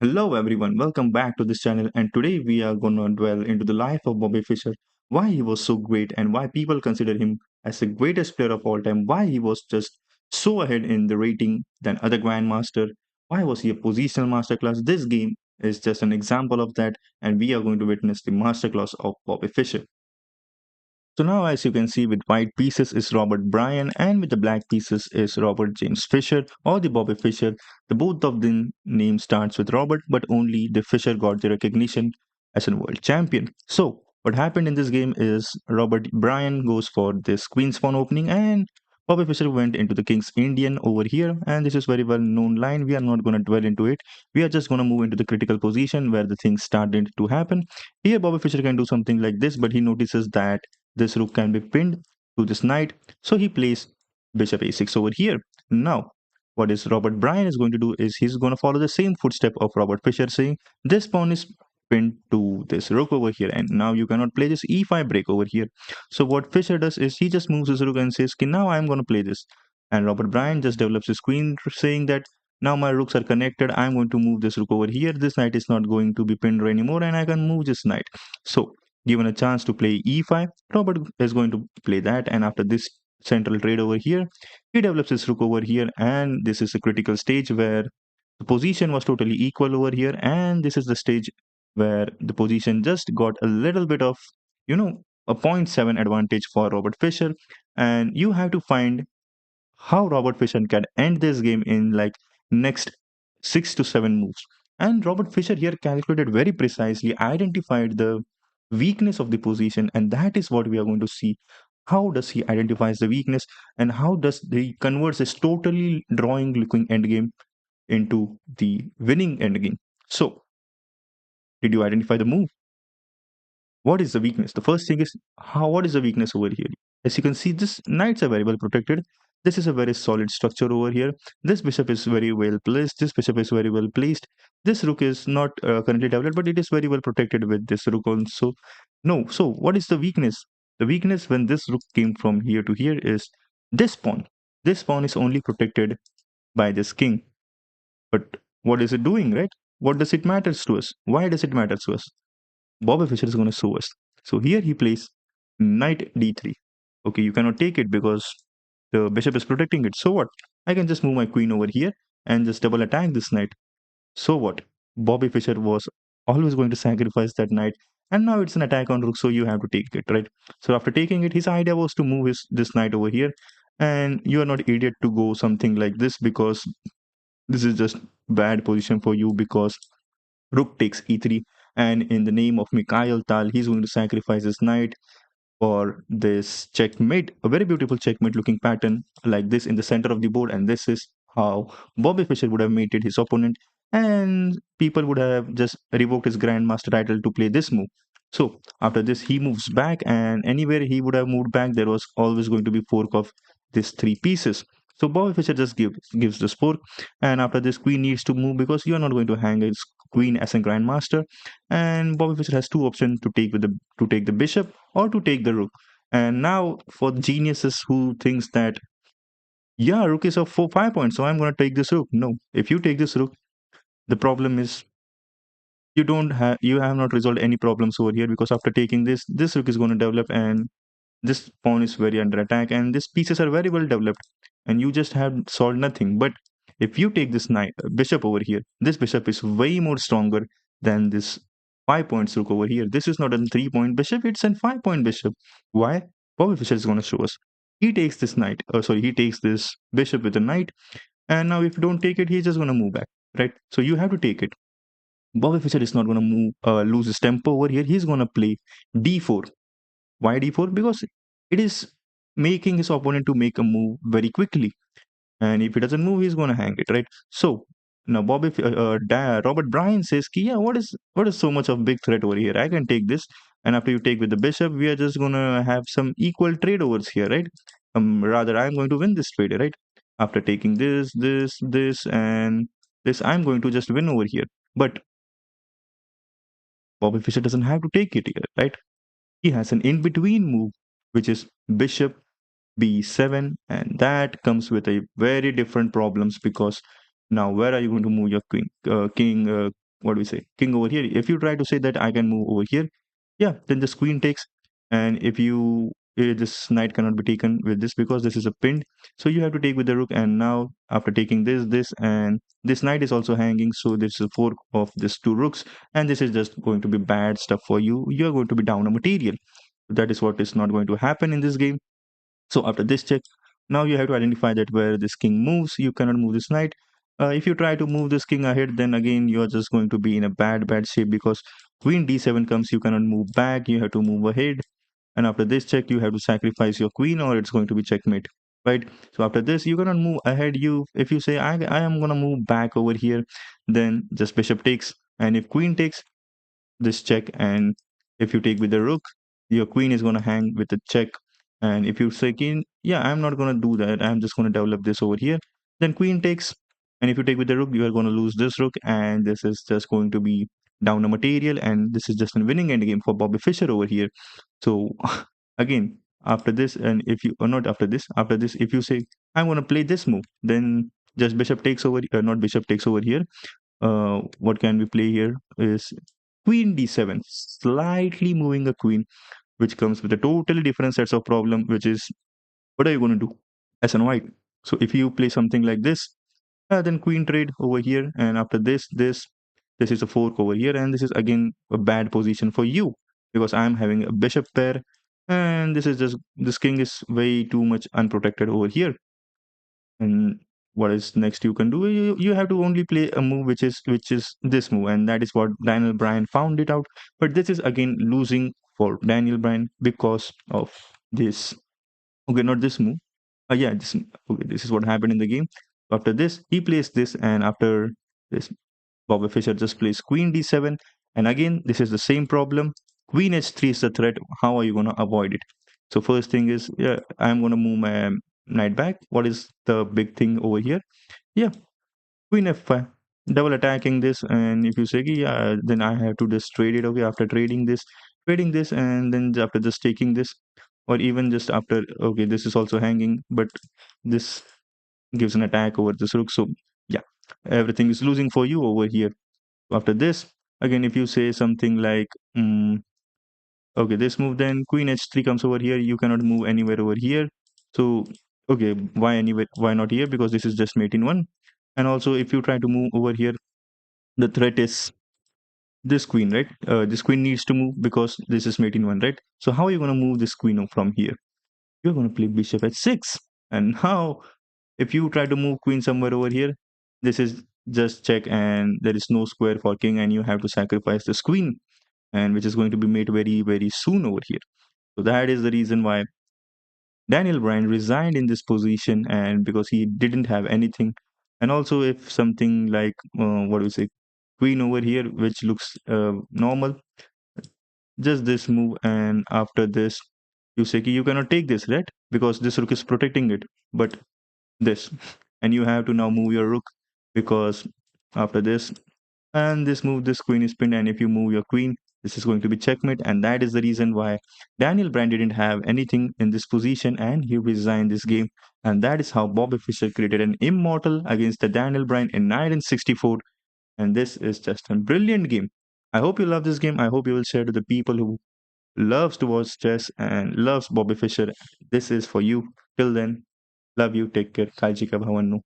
Hello everyone, welcome back to this channel, and today we are going to dwell into the life of Bobby Fischer, why he was so great and why people consider him as the greatest player of all time, why he was just so ahead in the rating than other grandmaster, why was he a positional masterclass. This game is just an example of that, and we are going to witness the masterclass of Bobby Fischer. So now, as you can see, with white pieces is Robert Bryan, and with the black pieces is Robert James Fischer or the Bobby Fischer. The both of them name starts with Robert, but only the Fischer got the recognition as a world champion. So what happened in this game is Robert Bryan goes for this queen spawn opening, and Bobby Fischer went into the King's Indian over here, and this is very well known line. We are not going to dwell into it. We are just going to move into the critical position where the things started to happen. Here, Bobby Fischer can do something like this, but he notices that this rook can be pinned to this knight, so he plays bishop a6 over here. Now, what is Robert Bryan is going to do is he's going to follow the same footstep of Robert Fischer, saying this pawn is pinned to this rook over here, and now you cannot play this e5 break over here. So what Fischer does is he just moves his rook and says, okay, now I'm going to play this. And Robert Bryan just develops his queen, saying that now my rooks are connected. I'm going to move this rook over here. This knight is not going to be pinned anymore, and I can move this knight. So given a chance to play e5, Robert is going to play that, and after this central trade over here, he develops his rook over here, and this is a critical stage where the position was totally equal over here, and this is the stage where the position just got a little bit of, a 0.7 advantage for Robert Fischer, and you have to find how Robert Fischer can end this game in like next 6 to 7 moves. And Robert Fischer here calculated very precisely, identified the weakness of the position, and that is what we are going to see. How does he identifies the weakness, and how does he converts this totally drawing looking endgame into the winning endgame? So, did you identify the move? What is the weakness? The first thing is what is the weakness over here? As you can see, this knights are very well protected. This is a very solid structure over here. This bishop is very well placed. This bishop is very well placed. This rook is not currently developed, but it is very well protected with this rook also. No, so what is the weakness? The weakness when this rook came from here to here is this pawn. This pawn is only protected by this king. But what is it doing, right? What does it matters to us? Why does it matter to us? Bobby Fischer is going to show us. So here he plays knight d3. Okay, you cannot take it because the bishop is protecting it. So what? I can just move my queen over here and just double attack this knight. So what? Bobby Fischer was always going to sacrifice that knight, and now it's an attack on rook, so you have to take it, right? So after taking it, his idea was to move this knight over here, and you are not idiot to go something like this because this is just bad position for you because rook takes e3, and in the name of Mikhail Tal, he's going to sacrifice his knight for this checkmate, a very beautiful checkmate looking pattern like this in the center of the board, and this is how Bobby Fischer would have mated his opponent, and people would have just revoked his grandmaster title to play this move. So after this, he moves back, and anywhere he would have moved back, there was always going to be fork of these three pieces. So Bobby Fischer just gives this fork, and after this, queen needs to move because you are not going to hang his queen as a grandmaster, and Bobby Fischer has two options to take the bishop or to take the rook. And now for the geniuses who thinks that yeah, rook is of 5 points, so I'm going to take this rook. No, if you take this rook, the problem is you have not resolved any problems over here because after taking this rook is going to develop, and this pawn is very under attack, and these pieces are very well developed, and you just have solved nothing. But if you take this knight bishop over here, this bishop is way more stronger than this 5 points rook over here. This is not a 3 point bishop, it's a 5 point bishop. Why? Bobby Fischer is going to show us. He takes this knight, he takes this bishop with a knight, and now if you don't take it, he's just going to move back, right? So you have to take it. Bobby Fischer is not going to lose his tempo over here. He's going to play d4. Why d4? Because it is making his opponent to make a move very quickly, and if he doesn't move, he's going to hang it, right? So now Robert Bryan says, yeah, what is so much of big threat over here? I can take this, and after you take with the bishop, we are just going to have some equal trade overs here, right? Rather, I'm going to win this trade, right? After taking this, and this, I'm going to just win over here. But Bobby Fischer doesn't have to take it here, right? He has an in-between move, which is bishop b7, and that comes with a very different problems because now where are you going to move your king? what do we say, king over here. If you try to say that I can move over here, yeah, then this queen takes. And if you this knight cannot be taken with this because this is a pinned, so you have to take with the rook. And now after taking this and this knight is also hanging, so this is a fork of this two rooks, and this is just going to be bad stuff for you. You're going to be down a material. That is what is not going to happen in this game. So after this check, now you have to identify that where this king moves, you cannot move this knight. If you try to move this king ahead, then again you're just going to be in a bad shape, because queen d7 comes, you cannot move back, you have to move ahead. And after this check, you have to sacrifice your queen or it's going to be checkmate, right? So after this, you cannot move ahead. You If you say I am gonna move back over here, then just bishop takes. And if queen takes, this check. And if you take with the rook, your queen is going to hang with the check. And if you say king, yeah, I'm not going to do that, I'm just going to develop this over here, then queen takes. And if you take with the rook, you are going to lose this rook, and this is just going to be down a material, and this is just a winning endgame for Bobby Fischer over here. So again, after this, and if you or not after this, if you say I'm going to play this move, then just bishop takes over, not bishop takes over here. What can we play here is queen d7, slightly moving a queen, which comes with a totally different sets of problem, which is what are you going to do as an white? So if you play something like this, then queen trade over here, and after this is a fork over here, and this is again a bad position for you, because I'm having a bishop pair, and this is just, this king is way too much unprotected over here. And what is next you can do, you have to only play a move which is this move, and that is what Daniel Bryan found it out. But this is again losing for Daniel Bryan because of this. Okay, not this move. Yeah, okay, this is what happened in the game. After this, he plays this, and after this, Bobby Fischer just plays queen d7. And again, this is the same problem. Queen h3 is the threat. How are you going to avoid it? So first thing is, yeah, I'm going to move my knight back. What is the big thing over here? Yeah, queen f5. Double attacking this, and if you say, yeah, then I have to just trade it. Okay, after trading this, and then after just taking this, or even just after, okay, this is also hanging, but this gives an attack over this rook. So yeah, everything is losing for you over here. After this, again, if you say something like, okay, this move, then queen h3 comes over here. You cannot move anywhere over here. So, okay, why anywhere? Why not here? Because this is just mate in one. And also, if you try to move over here, the threat is this queen, right? This queen needs to move because this is mate in one, right? So how are you going to move this queen from here? You're going to play bishop h6. And how, if you try to move queen somewhere over here, this is just check, and there is no square for king, and you have to sacrifice this queen, and which is going to be made very soon over here. So that is the reason why Daniel Bryan resigned in this position, and because he didn't have anything. And also, if something like what do we say, queen over here, which looks normal, just this move, and after this, you say you cannot take this, right? Because this rook is protecting it, but this, and you have to now move your rook, because after this, and this move, this queen is pinned, and if you move your queen, this is going to be checkmate. And that is the reason why Daniel Bryan didn't have anything in this position, and he resigned this game. And that is how Bobby Fischer created an immortal against the Daniel Bryan in Knight and 64. And this is just a brilliant game. I hope you love this game. I hope you will share to the people who loves to watch chess and loves Bobby Fischer. This is for you. Till then, love you. Take care. Kaiji ka bhavannu.